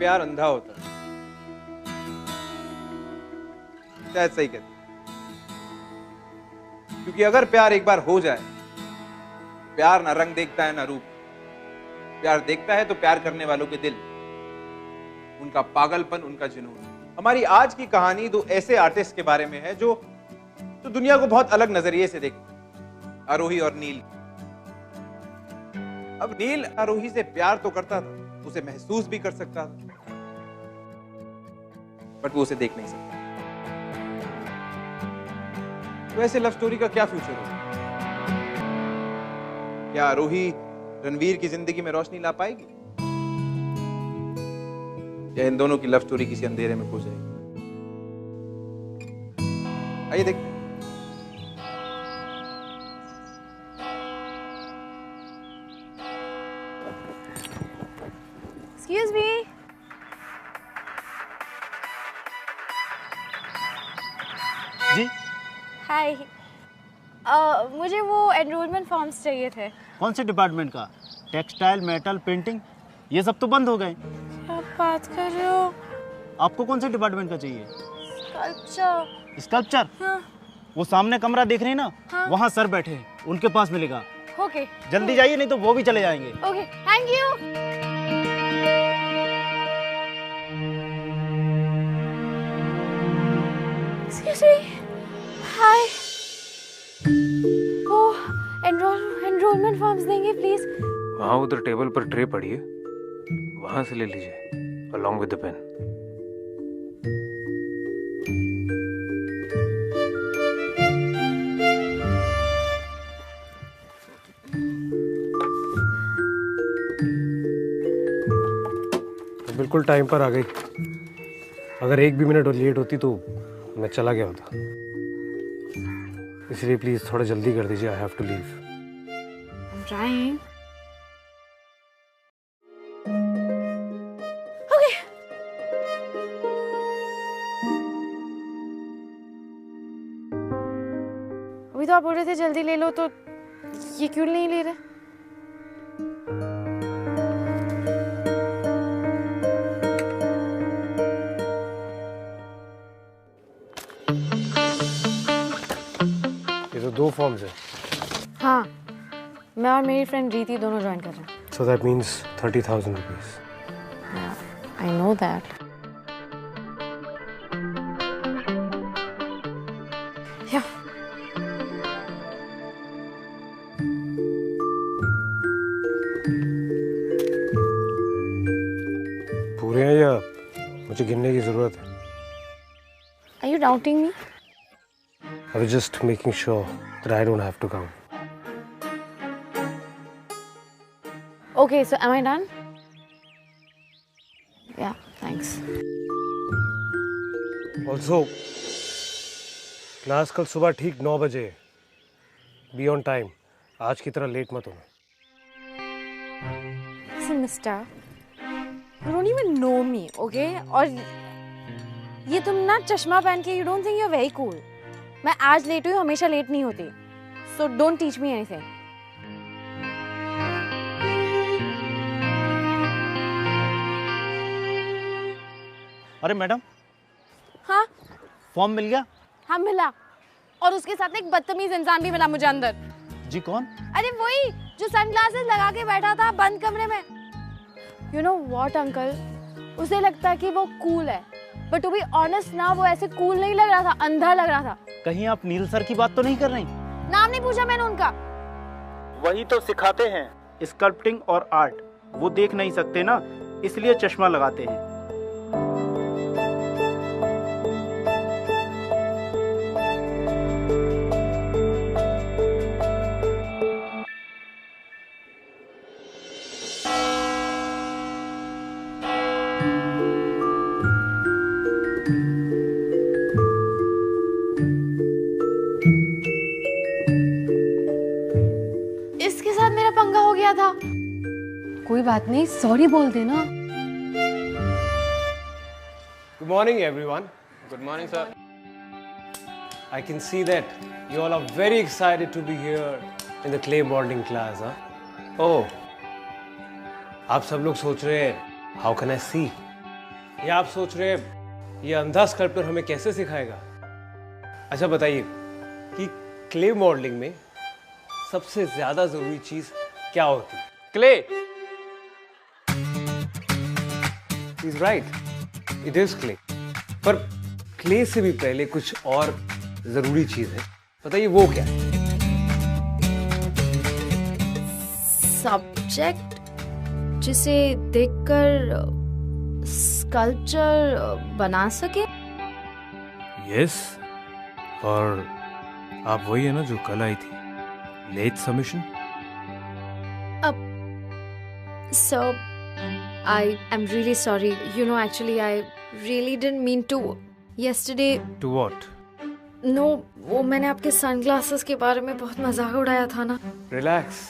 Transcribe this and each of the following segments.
प्यार अंधा होता है। शायद सही कहते, क्योंकि अगर प्यार एक बार हो जाए, प्यार ना रंग देखता है ना रूप, प्यार देखता है तो प्यार करने वालों के दिल, उनका पागलपन, उनका जुनून। हमारी आज की कहानी दो ऐसे आर्टिस्ट के बारे में है जो दुनिया को बहुत अलग नजरिए से देखते हैं, आरोही और नील। अब नील आरोही से प्यार तो करता था, उसे महसूस भी कर सकता था, बट वो उसे देख नहीं सकता। तो ऐसे लव स्टोरी का क्या फ्यूचर होगा? क्या आरोही रणवीर की जिंदगी में रोशनी ला पाएगी, या इन दोनों की लव स्टोरी किसी अंधेरे में खो जाएगी? आइए देखते हैं। Excuse me. जी हाय। मुझे वो एनरोलमेंट फॉर्म्स चाहिए थे। कौन से डिपार्टमेंट का? टेक्सटाइल, मेटल, पेंटिंग, ये सब तो बंद हो गए। क्या बात कर रहे हो? आपको कौन से डिपार्टमेंट का चाहिए? स्कल्पचर। स्कल्पचर? हाँ। वो सामने कमरा देख रहे हैं ना? हाँ। वहाँ सर बैठे हैं, उनके पास मिलेगा। ओके। जल्दी जाइए, नहीं तो वो भी चले जाएंगे। Okay, thank you. Excuse me. हाय। वो एनरोलमेंट फॉर्म्स देंगे प्लीज? वहाँ उधर टेबल पर ट्रे पड़ी है, वहां से ले लीजिए along with the pen. बिल्कुल टाइम पर आ गई। अगर एक भी मिनट लेट होती तो मैं चला गया होता, इसलिए प्लीज थोड़ा जल्दी कर दीजिए। I have to leave. I'm trying. Okay. अभी तो आप बोल रहे थे जल्दी ले लो, तो ये क्यों नहीं ले रहे? ये तो 2 फॉर्म्स है। हाँ, मैं और मेरी फ्रेंड रीति दोनों ज्वाइन कर रहे हैं। So that means 30,000 rupees. I know that. Yeah. पूरे हैं या मुझे गिनने की जरूरत है? Are you doubting me? I was just making sure that I don't have to count. Okay, so am I done? Yeah, thanks. Also, class कल सुबह ठीक 9 बजे। Be on time. आज की तरह लेट मत होना। Listen, mister, you don't even know me, okay? और ये तुम ना चश्मा पहन के you don't think you're very cool. मैं आज लेट हुई, हमेशा लेट नहीं होती. So don't teach me anything. अरे मैडम, हाँ? फॉर्म मिल गया? हाँ मिला, और उसके साथ एक बदतमीज इंसान भी मिला मुझे अंदर। जी कौन? अरे वही जो सनग्लासेस लगा के बैठा था बंद कमरे में। You know what, uncle? उसे लगता है कि वो कूल है, बट टू बी ऑनेस्ट ना, वो ऐसे कूल नहीं लग रहा था, अंधा लग रहा था। कहीं आप नील सर की बात तो नहीं कर रही? नाम नहीं पूछा मैंने उनका। वही तो सिखाते हैं, स्कल्पटिंग और आर्ट। वो देख नहीं सकते ना, इसलिए चश्मा लगाते हैं। इसके साथ मेरा पंगा हो गया था। कोई बात नहीं, सॉरी बोल देना। Good morning, everyone. Good morning, sir. I can see that you all are very excited to be here in the clay modeling class, huh? Oh, आप सब लोग सोच रहे हैं, how can I see? या आप सोच रहे हैं ये अंधा स्कल्पटर हमें कैसे सिखाएगा? अच्छा बताइए कि क्ले मॉडलिंग में सबसे ज्यादा जरूरी चीज क्या होती है? Clay. Is right, it is clay. पर क्ले से भी पहले कुछ और जरूरी चीज है, बताइए वो क्या है? सब्जेक्ट जिसे देखकर स्कल्पचर बना सके। यस, और आप वही है ना जो कल आई थी, late submission. So, I am really sorry. You know, actually, I really didn't mean to. Yesterday, to what? no, वो मैंने आपके सनग्लासेस के बारे में बहुत मजाक उड़ाया था ना। Relax,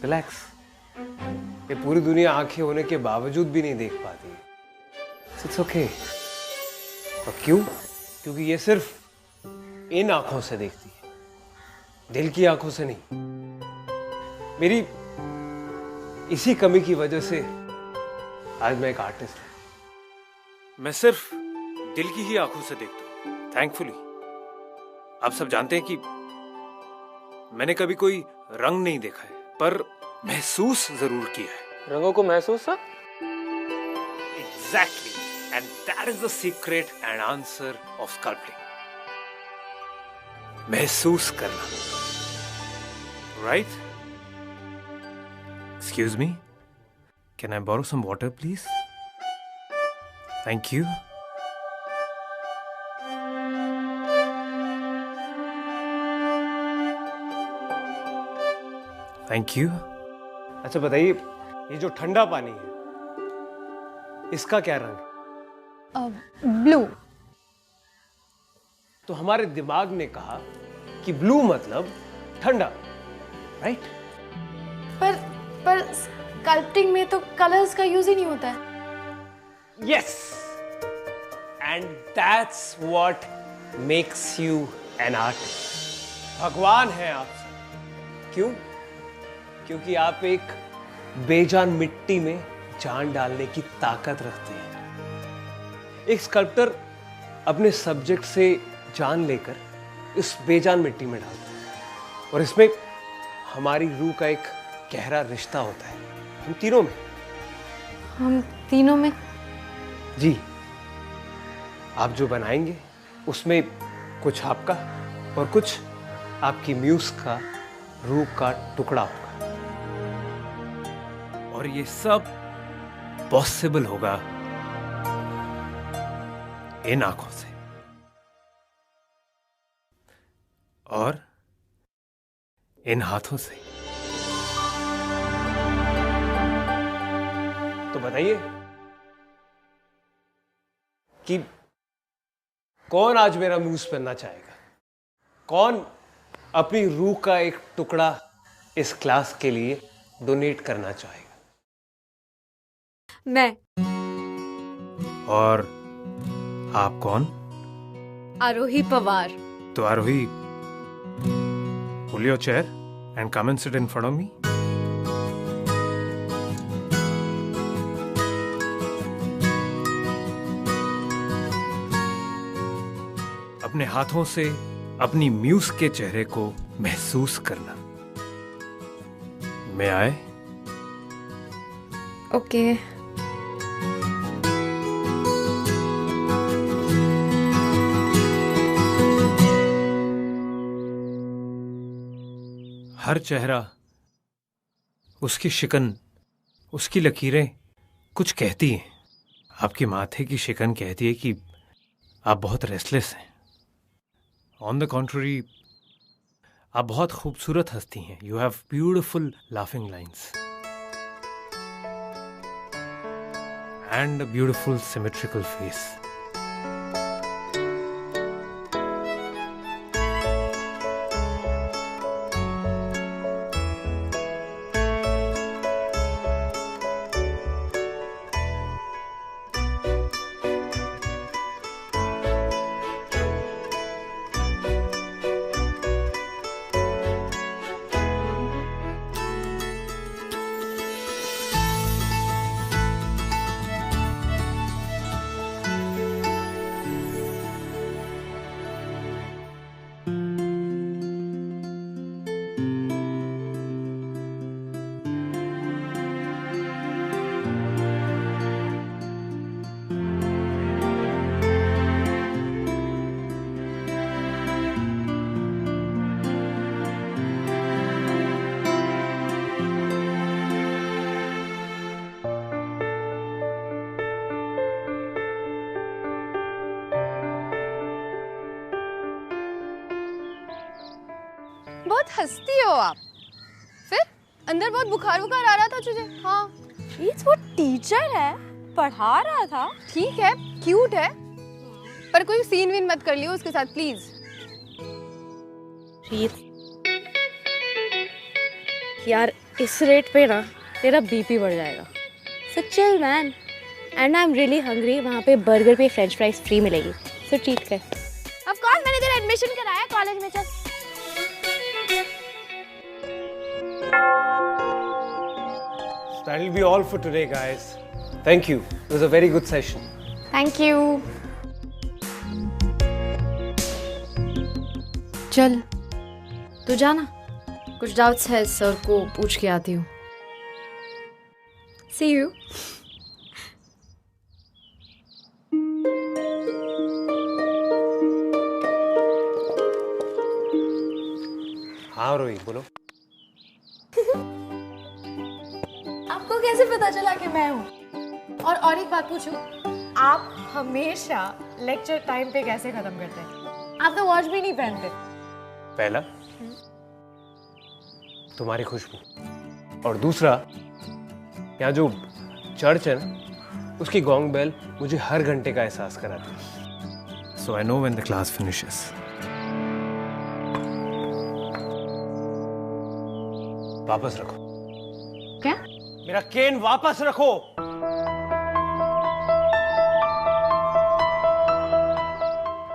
relax. ये पूरी दुनिया आंखें होने के बावजूद भी नहीं देख पाती। It's okay. और क्यों? क्योंकि ये सिर्फ इन आंखों से देखती है, दिल की आंखों से नहीं। मेरी इसी कमी की वजह से आज मैं एक आर्टिस्ट हूं। मैं सिर्फ दिल की ही आंखों से देखता हूं, थैंकफुली। आप सब जानते हैं कि मैंने कभी कोई रंग नहीं देखा है, पर महसूस जरूर किया है। रंगों को महसूस सा? Exactly, and that is the secret and answer of sculpting. महसूस करना, right? Excuse me, can I borrow some water, please? Thank you. Thank you. अच्छा बताइए, ये जो ठंडा पानी है इसका क्या रंग है? ब्लू। तो हमारे दिमाग ने कहा कि ब्लू मतलब ठंडा, राइट? पर स्कल्पटिंग में तो कलर्स का यूज ही नहीं होता है। Yes, and that's what makes you an artist. भगवान है आप सब। क्यों? क्योंकि आप एक बेजान मिट्टी में जान डालने की ताकत रखते हैं। एक स्कल्प्टर अपने सब्जेक्ट से जान लेकर इस बेजान मिट्टी में डालता है, और इसमें हमारी रूह का एक गहरा रिश्ता होता है, हम तीनों में। हम तीनों में? जी, आप जो बनाएंगे उसमें कुछ आपका और कुछ आपकी म्यूज का, रूह का टुकड़ा होगा। और ये सब पॉसिबल होगा इन आंखों से और इन हाथों से। तो बताइए कि कौन आज मेरा म्यूज पहनना चाहेगा? कौन अपनी रूह का एक टुकड़ा इस क्लास के लिए डोनेट करना चाहेगा? मैं। और आप कौन? आरोही पवार। तो आरोही, pull your chair and come and sit in front of me. अपने हाथों से अपनी म्यूज के चेहरे को महसूस करना। मैं आए? ओके। हर चेहरा, उसकी शिकन, उसकी लकीरें कुछ कहती हैं। आपके माथे की शिकन कहती है कि आप बहुत रेस्टलेस हैं। ऑन द कॉन्ट्ररी, आप बहुत खूबसूरत हंसती हैं। You have beautiful laughing lines and a beautiful symmetrical face. बहुत हंसती हो आप। फिर अंदर बहुत बुखार आ रहा था तुझे। हाँ प्लीज, वो टीचर है, पढ़ा रहा था। ठीक है, क्यूट है, पर कोई सीन वीन मत कर लियो उसके साथ प्लीज। यार इस रेट पे ना तेरा बीपी बढ़ जाएगा। So chill man, and I am really hungry. वहाँ पे बर्गर पे फ्रेंच फ्राइज फ्री मिलेगी, सो ट्रीट कर। ऑफ कोर्स मैंने तेरा एडमिशन कराया कॉलेज में। चल That'll be all for today, guys. Thank you. It was a very good session. Thank you. चल तू जाना, कुछ डाउट्स है सर को पूछ के आती हूँ। See you. हाँ रोही बोलो। आपको कैसे पता चला कि मैं हूँ? और एक बात पूछूं, आप हमेशा लेक्चर टाइम पे कैसे खत्म करते हैं? आप तो वॉच भी नहीं पहनते। पहला तुम्हारी खुशबू, और दूसरा यहाँ जो चर्च है ना, उसकी गोंग बेल मुझे हर घंटे का एहसास कराती है। So I know when the class finishes. वापस रखो। क्या? मेरा केन वापस रखो।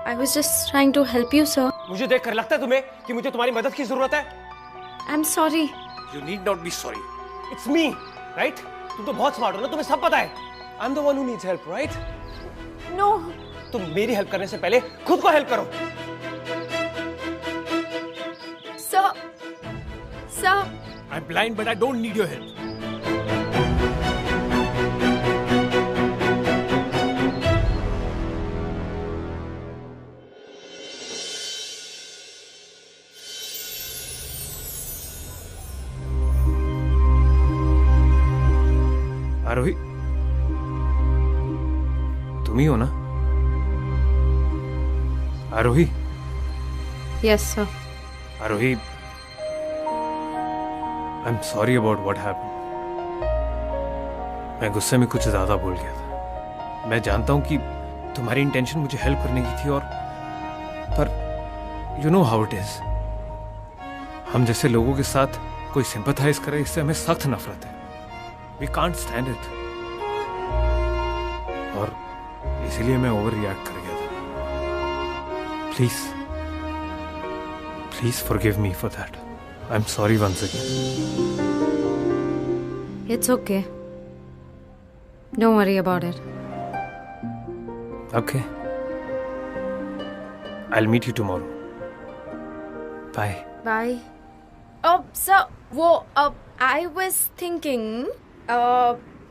I was just trying to help you, sir. मुझे देखकर लगता है तुम्हें कि मुझे तुम्हारी मदद की जरूरत है? I'm sorry. You need not be sorry. It's me, right? तुम तो बहुत स्मार्ट हो ना, तुम्हें सब पता है। I'm the one who needs help, right? No. तुम मेरी हेल्प करने से पहले खुद को हेल्प करो। Sir. I'm blind, but I don't need your help. आरोही, तुम ही हो ना? आरोही? Yes, sir. Aarohi, I'm sorry about what happened. मैं गुस्से में कुछ ज्यादा बोल गया था। मैं जानता हूं कि तुम्हारी इंटेंशन मुझे हेल्प करने की थी, पर you know how it is. हम जैसे लोगों के साथ कोई सिंपैथाइज करे, इससे हमें सख्त नफरत है। We can't stand it. और इसीलिए मैं ओवर रिएक्ट कर गया था। Please forgive me for that. I'm sorry once again. It's okay. Don't worry about it. Okay. I'll meet you tomorrow. Bye. Bye. Sir, I was thinking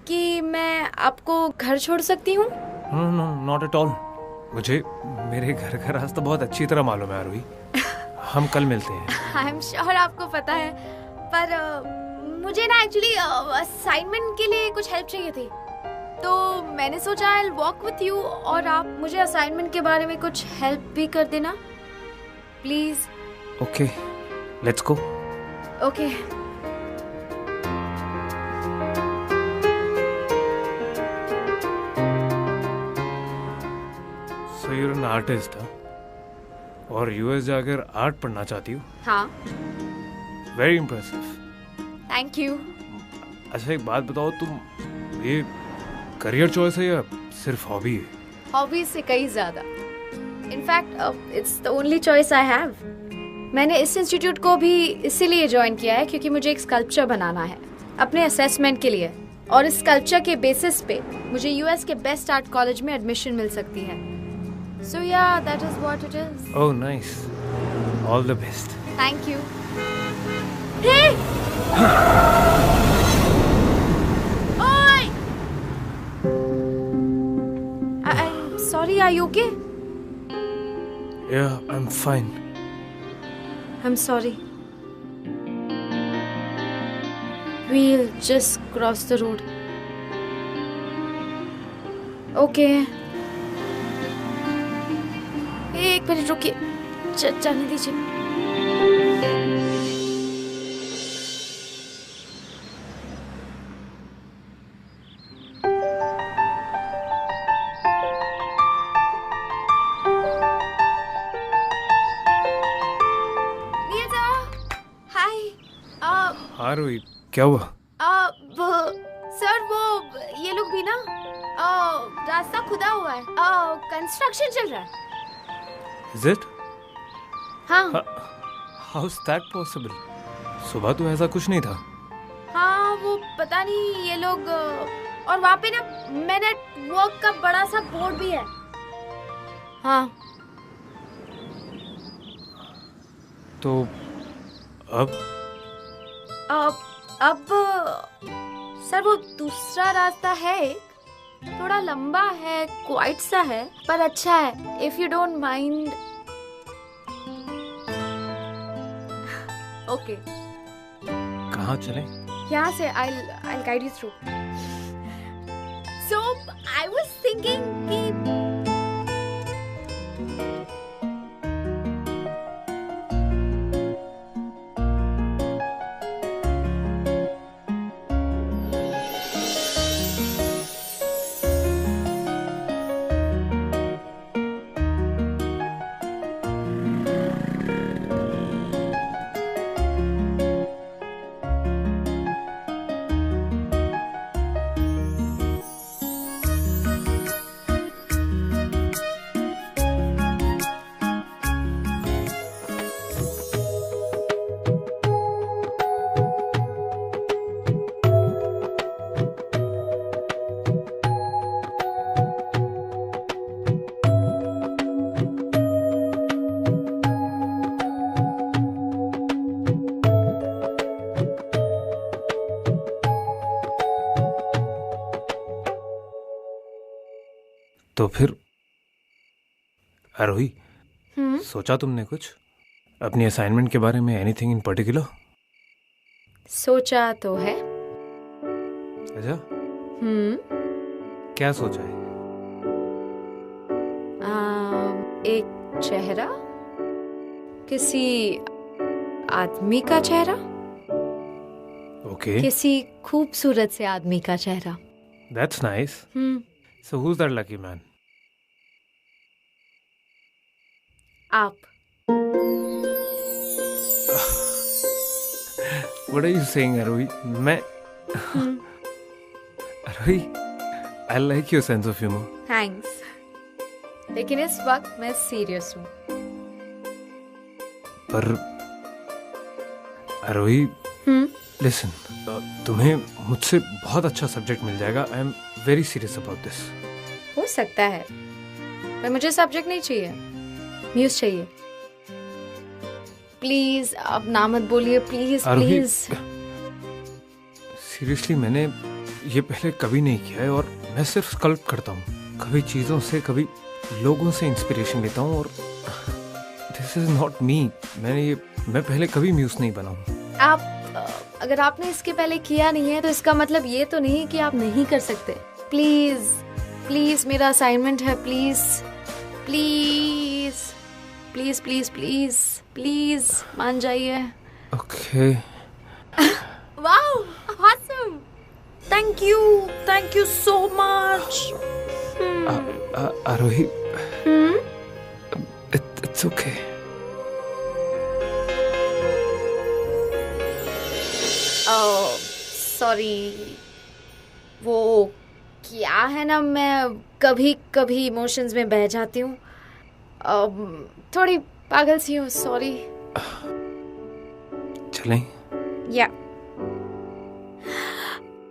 कि मैं आपको घर छोड़ सकती हूँ? No, not at all. मुझे मेरे घर का रास्ता बहुत अच्छी तरह मालूम है आरोही। हम कल मिलते हैं। आई एम श्योर आपको पता है, पर मुझे ना एक्चुअली असाइनमेंट के लिए कुछ हेल्प चाहिए थी, तो मैंने सोचा I will walk with you, और आप मुझे असाइनमेंट के बारे में कुछ हेल्प भी कर देना please. Okay, let's go. Okay. So you're an artist, huh? और यूएस जाकर आर्ट पढ़ना चाहती हो? हाँ। Very impressive. Thank you. अच्छा एक बात बताओ, तुम ये करियर चॉइस है या सिर्फ हॉबी है? हॉबीज से कई ज्यादा। In fact it's the only choice I have. मैंने इस इंस्टीट्यूट को भी इसीलिए ज्वाइन किया है क्योंकि मुझे एक स्कल्पचर बनाना है अपने असेसमेंट के लिए, और इस स्कल्पचर के बेसिस पे मुझे यूएस के बेस्ट आर्ट कॉलेज में एडमिशन मिल सकती है। So yeah, that is what it is. Oh, nice. All the best. Thank you. Hey! Oi! I'm sorry, are you okay? Yeah, I'm fine. I'm sorry. We'll just cross the road. Okay. एक minute रुकिए, जाने दीजिए। हाँ रोही, क्या हुआ? Sir वो ये लोग भी ना रास्ता खुदा हुआ है, कंस्ट्रक्शन चल रहा है। Is it? हाँ How's that possible? सुबह तो ऐसा कुछ नहीं था। हाँ वो पता नहीं ये लोग और वहाँ पे ना मिनट वर्क का बड़ा सा बोर्ड भी है। हाँ तो अब सर वो दूसरा रास्ता है, थोड़ा लंबा है, क्वाइट सा है, पर अच्छा है, if you don't mind. Okay कहाँ चले? यहाँ से I'll guide you through. So I was thinking कि तो फिर आरोही, सोचा तुमने कुछ अपनी असाइनमेंट के बारे में? Anything in particular? सोचा तो है। अच्छा, क्या सोचा है? एक चेहरा, किसी आदमी का चेहरा। ओके, किसी खूबसूरत से आदमी का चेहरा। That's nice. So who's that lucky man? आप। What are you saying, Arohi? मैं Arohi, I like your sense of humor. Thanks, लेकिन इस वक्त मैं सीरियस हूँ। पर आरोही, लिसन, तुम्हें मुझसे बहुत अच्छा सब्जेक्ट मिल जाएगा। I am very serious about this. हो सकता है, पर मुझे सब्जेक्ट नहीं चाहिए, म्यूज चाहिए। प्लीज अब ना मत बोलिए, प्लीज प्लीज। सीरियसली मैंने ये पहले कभी नहीं किया है और मैं सिर्फ स्कल्प करता हूँ, कभी चीज़ों से, कभी लोगों से इंस्पिरेशन लेता हूँ और दिस इज नॉट मी। मैं पहले कभी म्यूज नहीं बना हूँ। आप अगर आपने इसके पहले किया नहीं है तो इसका मतलब ये तो नहीं कि आप नहीं कर सकते। प्लीज प्लीज, मेरा असाइनमेंट है, please please please please please please मान जाइए। Okay. Wow, awesome, thank you so much. Aarohi, it's okay. Sorry, वो क्या है ना, मैं कभी कभी इमोशंस में बह जाती हूँ, थोड़ी पागल सी हूँ, सॉरी। चलें? या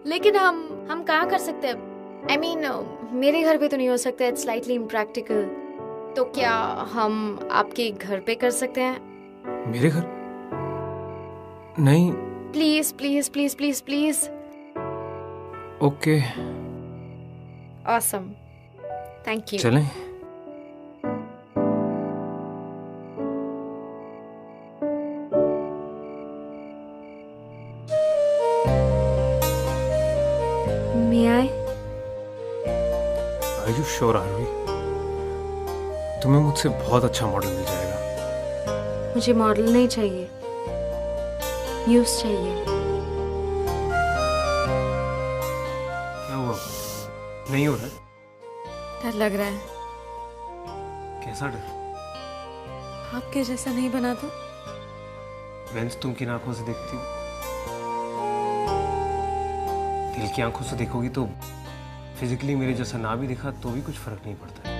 लेकिन हम कहाँ कर सकते हैं? I mean, मेरे घर पे तो नहीं हो सकता, इट्स स्लाइटली इम्प्रैक्टिकल। तो क्या हम आपके घर पे कर सकते हैं? मेरे घर? नहीं। Please please please please please. Okay, awesome, thank you. चलें? May I? Are you sure, आरोही? तुम्हें मुझसे बहुत अच्छा मॉडल मिल जाएगा। मुझे मॉडल नहीं चाहिए, न्यूज़ चाहिए। क्या हुआ? नहीं हो रहा है? डर लग रहा है। कैसा डर? आपके जैसा नहीं बना तो? वेंस तुम किन आंखों से देखती हो? दिल की आंखों से देखोगी तो फिजिकली मेरे जैसा ना भी दिखा तो भी कुछ फर्क नहीं पड़ता है।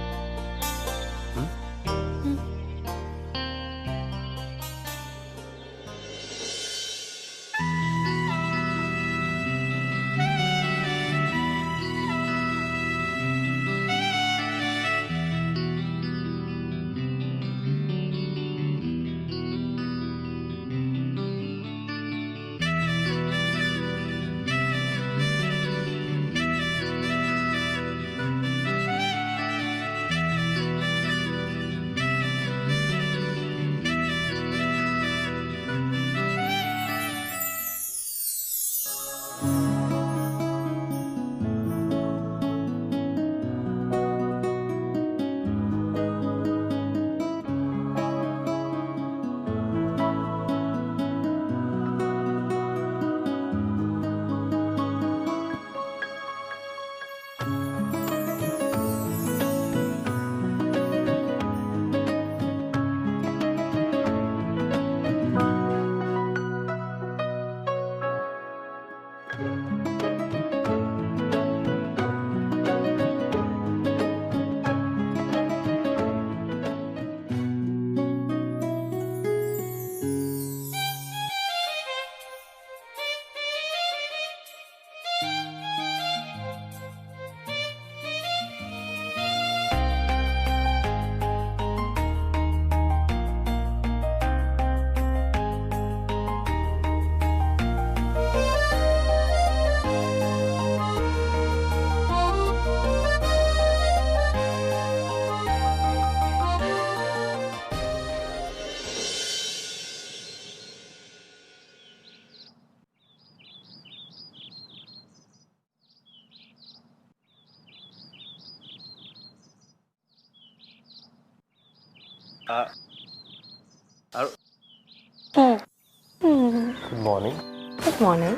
Good morning. Good morning.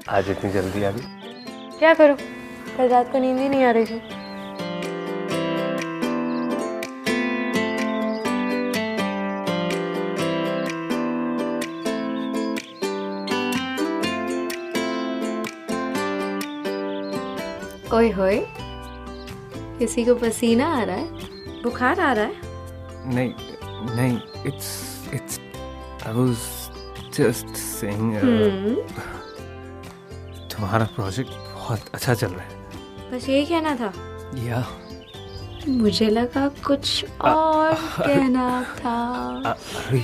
आज इतनी जल्दी आ गई? क्या करूं, कल रात को नींद ही नहीं आ रही थी। ओए होए, किसी को पसीना आ रहा है? बुखार आ रहा है? नहीं नहीं, it's I was just saying तुम्हारा प्रोजेक्ट बहुत अच्छा चल रहा है। बस यही कहना था? या मुझे लगा कुछ और कहना था। अरे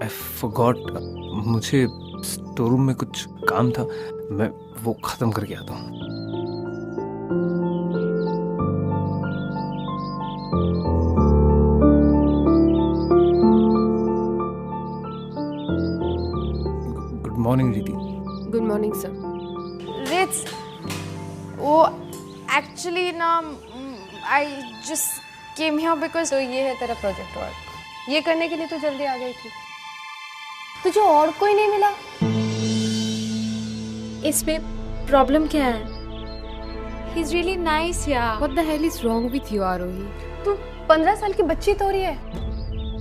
I forgot, मुझे स्टोर रूम में कुछ काम था, मैं वो खत्म करके आता हूँ। गुड मॉर्निंग दीदी। Good morning sir. रिट्स, वो एक्चुअली ना I just came here because तो ये है तेरा प्रोजेक्ट वर्क, ये करने के लिए तो जल्दी आ गई थी। तुझे और कोई नहीं मिला? इसमें प्रॉब्लम क्या है? ही इज रियली नाइस यार। What the hell is wrong with you, आरोही? तू 15 साल की बच्ची तो रही है,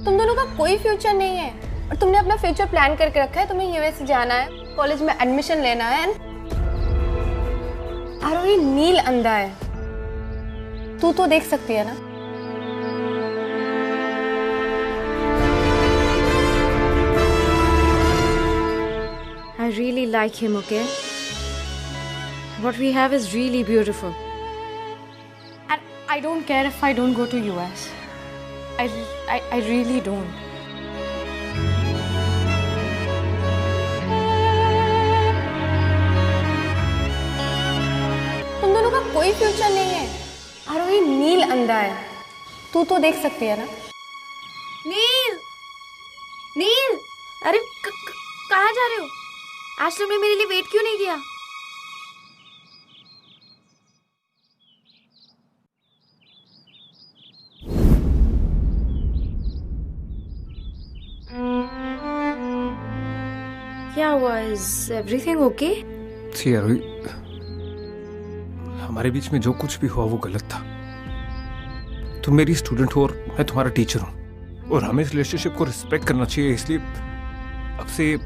तुम दोनों का कोई फ्यूचर नहीं है और तुमने अपना फ्यूचर प्लान करके रखा है। तुम्हें यूएस जाना है, कॉलेज में एडमिशन लेना है। आरोही नील अंधा है, तू तो देख सकती है ना। I really like him, okay? What we have is really beautiful. And I don't care if I don't go to US. I really don't. तुम दोनों का कोई फ्यूचर नहीं है। आरोही नील अंधा है, तू तो देख सकती है ना। नील! नील! अरे कहाँ जा रहे हो? आज तुमने मेरे लिए वेट क्यों नहीं किया? क्या हुआ? Is everything okay? सी आरोही, हमारे बीच में जो कुछ भी हुआ वो गलत था। तुम मेरी स्टूडेंट हो और मैं तुम्हारा टीचर हूं, और हमें इस रिलेशनशिप को रिस्पेक्ट करना चाहिए। इसलिए अब से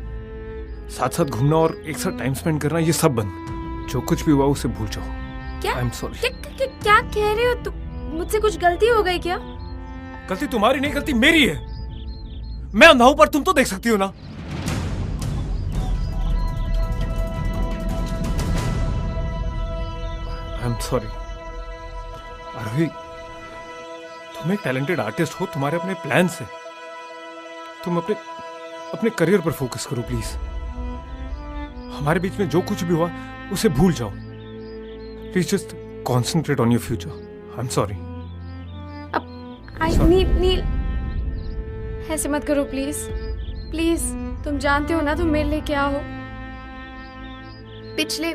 साथ साथ घूमना और एक साथ टाइम स्पेंड करना ये सब बंद। जो कुछ भी हुआ उसे भूल जाओ। क्या? आई एम सॉरी। क्या कह रहे हो तुम? मुझसे कुछ गलती हो गई क्या? गलती तुम्हारी नहीं, गलती मेरी है। मैं अंधा हूं पर तुम तो देख सकती हो ना। आई एम सॉरी आरोही, तुम एक टैलेंटेड आर्टिस्ट हो, तुम्हारे अपने प्लान्स हैं। तुम अपने करियर पर फोकस करो प्लीज। हमारे बीच में जो कुछ भी हुआ उसे भूल जाओ। Please just concentrate on your future. I am sorry. Neel, ऐसे मत करो प्लीज। प्लीज, तुम जानते हो ना तुम मेरे लिए क्या हो। पिछले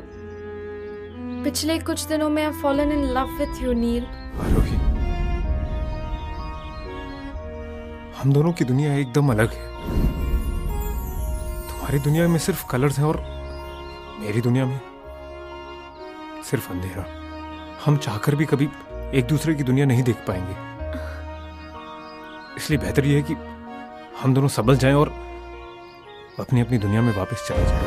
कुछ दिनों में I've fallen in love with you, नील। आरोही, हम दोनों की दुनिया एकदम अलग है। तुम्हारी दुनिया में सिर्फ कलर्स हैं और मेरी दुनिया में सिर्फ अंधेरा। हम चाहकर भी कभी एक दूसरे की दुनिया नहीं देख पाएंगे। इसलिए बेहतर यह है कि हम दोनों संभल जाएं और अपनी अपनी दुनिया में वापस चले जाएं।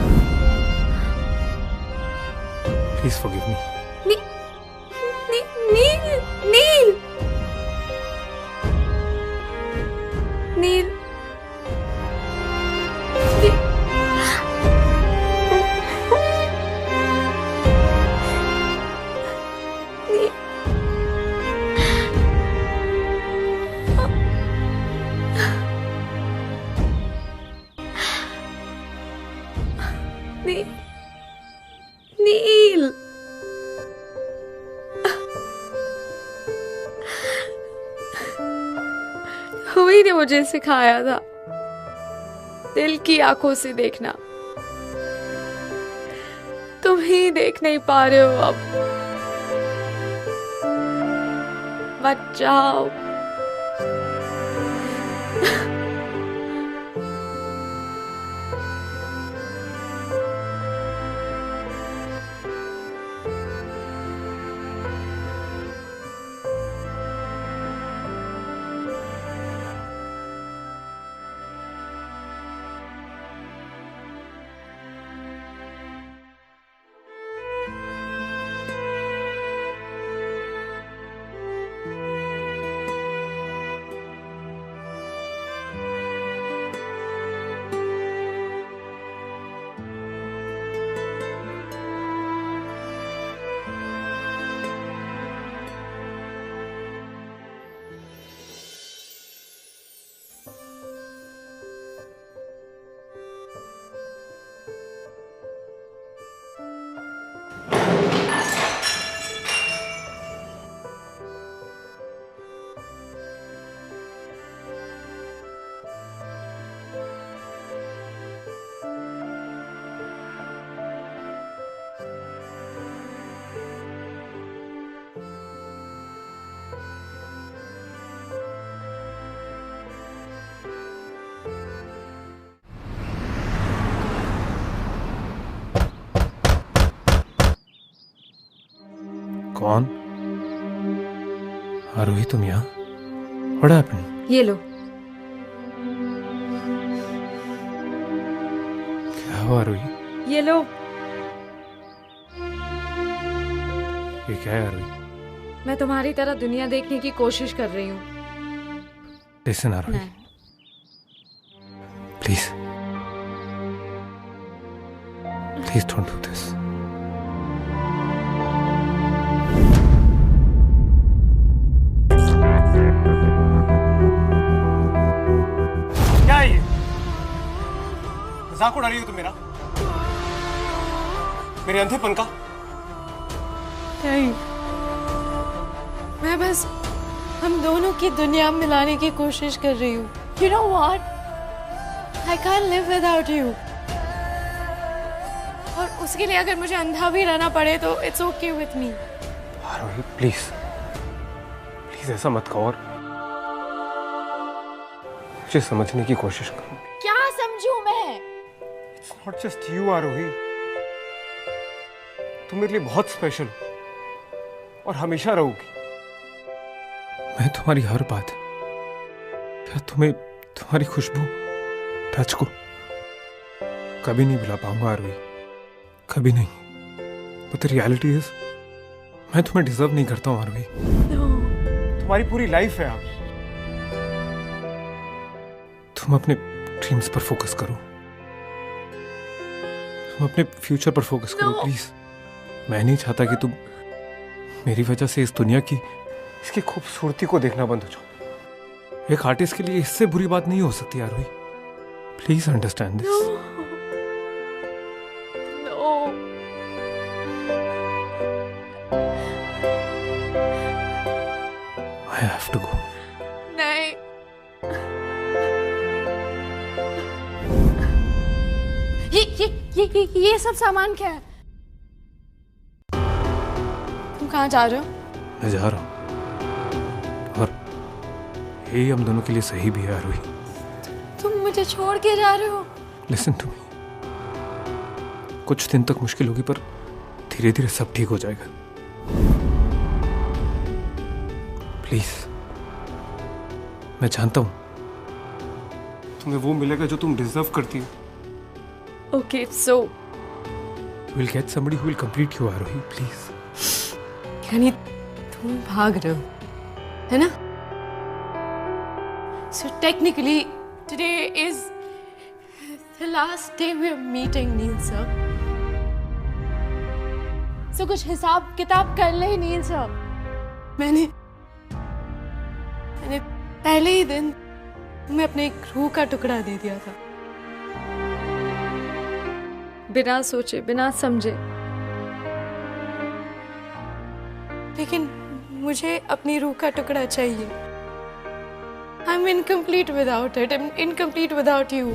Please forgive me. नील, नील, नील, वही ने मुझे सिखाया था, दिल की आंखों से देखना। तुम ही देख नहीं पा रहे हो अब। मत जाओ। कौन? आरोही, तुम यहाँ? What happened? ये लो। क्या हुआ आरोही? ये लो। ये क्या है आरोही? मैं तुम्हारी तरह दुनिया देखने की कोशिश कर रही हूँ। Listen आरोही, नहीं, please, please don't do this. क्या है ये? मजाक उड़ा रही हो तुम मेरे अंधेपन का? नहीं, मैं बस हम दोनों की दुनिया मिलाने की कोशिश कर रही हूँ। You know what? I can't live without you. और उसके लिए अगर मुझे अंधा भी रहना पड़े तो it's okay with me. Aarohi, please please ऐसा मत कहो और मुझे समझने की कोशिश करो। क्या समझूं मैं? It's not just you, आरोही. तुम मेरे लिए बहुत स्पेशल हो और हमेशा रहोगी। मैं तुम्हारी हर बात, क्या तुम्हें तुम्हारी खुशबू, टच को कभी नहीं भुला पाऊंगा आरोही, कभी नहीं। बट रियलिटी इज मैं तुम्हें डिजर्व नहीं करता हूं आरोही। तुम्हारी पूरी लाइफ है आप। तुम अपने ड्रीम्स पर फोकस करो, तुम अपने फ्यूचर पर फोकस करो प्लीज। मैं नहीं चाहता कि तुम मेरी वजह से इस दुनिया की इसकी खूबसूरती को देखना बंद हो जाओ। एक आर्टिस्ट के लिए इससे बुरी बात नहीं हो सकती Aarohi. Please understand this. I have to go. नहीं, ये सब सामान क्या है? तुम कहाँ जा रहे हो? मैं जा रहा हूँ और यही हम दोनों के लिए सही भी है आरोही। तुम मुझे छोड़ के जा रहे हो? लिसन टू मी, कुछ दिन तक मुश्किल होगी पर धीरे धीरे सब ठीक हो जाएगा। प्लीज, मैं जानता हूं तुम्हें वो मिलेगा जो तुम डिजर्व करती हो। Okay, so You will get somebody who will complete you, Aarohi, please. यानी तुम भाग रहे हो, है ना? So technically today is the last day we are meeting, Neil sir. So कुछ हिसाब किताब कर ले नील सर। मैंने पहले ही दिन तुम्हें अपने एक रूह का टुकड़ा दे दिया था, बिना सोचे बिना समझे। लेकिन मुझे अपनी रूह का टुकड़ा चाहिए। I'm incomplete without it. I'm incomplete without you.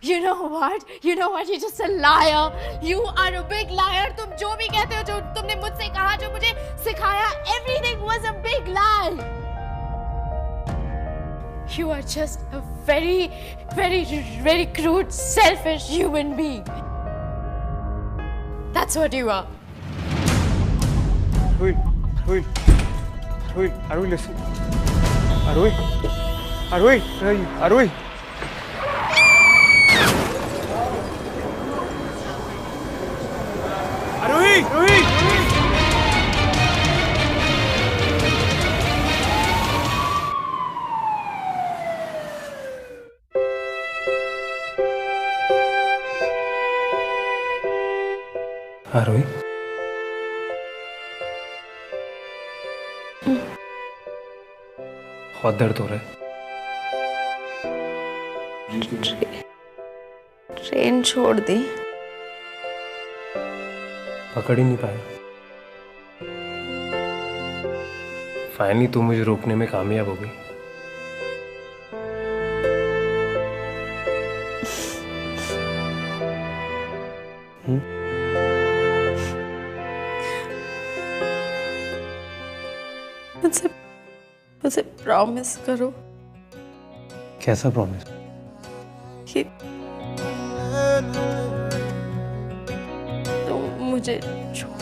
You know what? You know what? You're just a liar. You are a big liar. तुम जो भी कहते हो, जो तुमने मुझसे कहा, जो मुझे सिखाया, everything was a big lie. You are just a very, very, very crude, selfish human being. That's what you are. Arohi, listen. Arohi, where are you? Arohi. आरोही, बहुत दर्द हो रहा है। ट्रेन छोड़ दी, पकड़ ही नहीं पाया। फाइनली तू मुझे रोकने में कामयाब हो गई। मुझे प्रॉमिस करो कैसा प्रॉमिस? कि तुम मुझे छोड़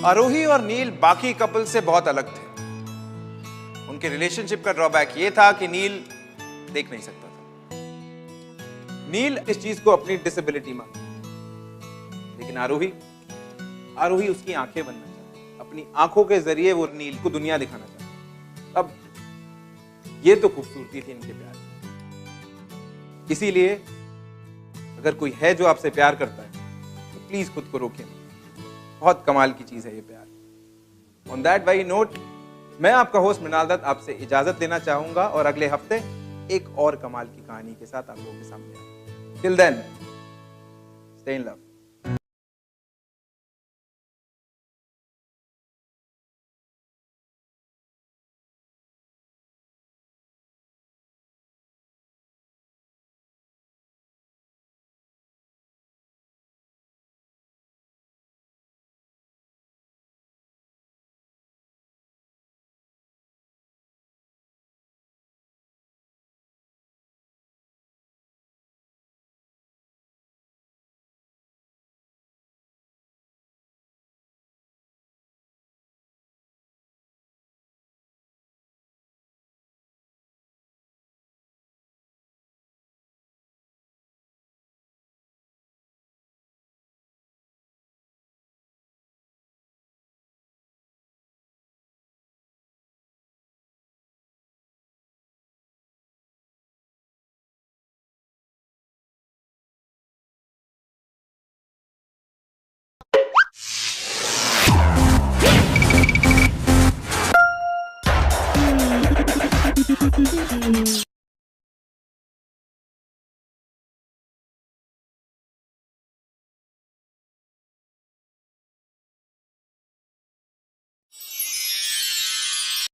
आरोही और नील बाकी कपल से बहुत अलग थे। उनके रिलेशनशिप का ड्रॉबैक ये था कि नील देख नहीं सकता था। नील इस चीज को अपनी डिसेबिलिटी मानता, लेकिन आरोही उसकी आंखें बनना चाहता। अपनी आंखों के जरिए वो नील को दुनिया दिखाना चाहता। अब ये तो खूबसूरती थी इनके प्यार की। इसीलिए अगर कोई है जो आपसे प्यार करता है तो प्लीज खुद को रोके मत। बहुत कमाल की चीज है ये प्यार। ऑन दैट वेरी नोट, मैं आपका होस्ट मृणाल दत्त आपसे इजाजत लेना चाहूंगा और अगले हफ्ते एक और कमाल की कहानी के साथ आप लोगों के सामने आऊंगा। Till then, stay in love.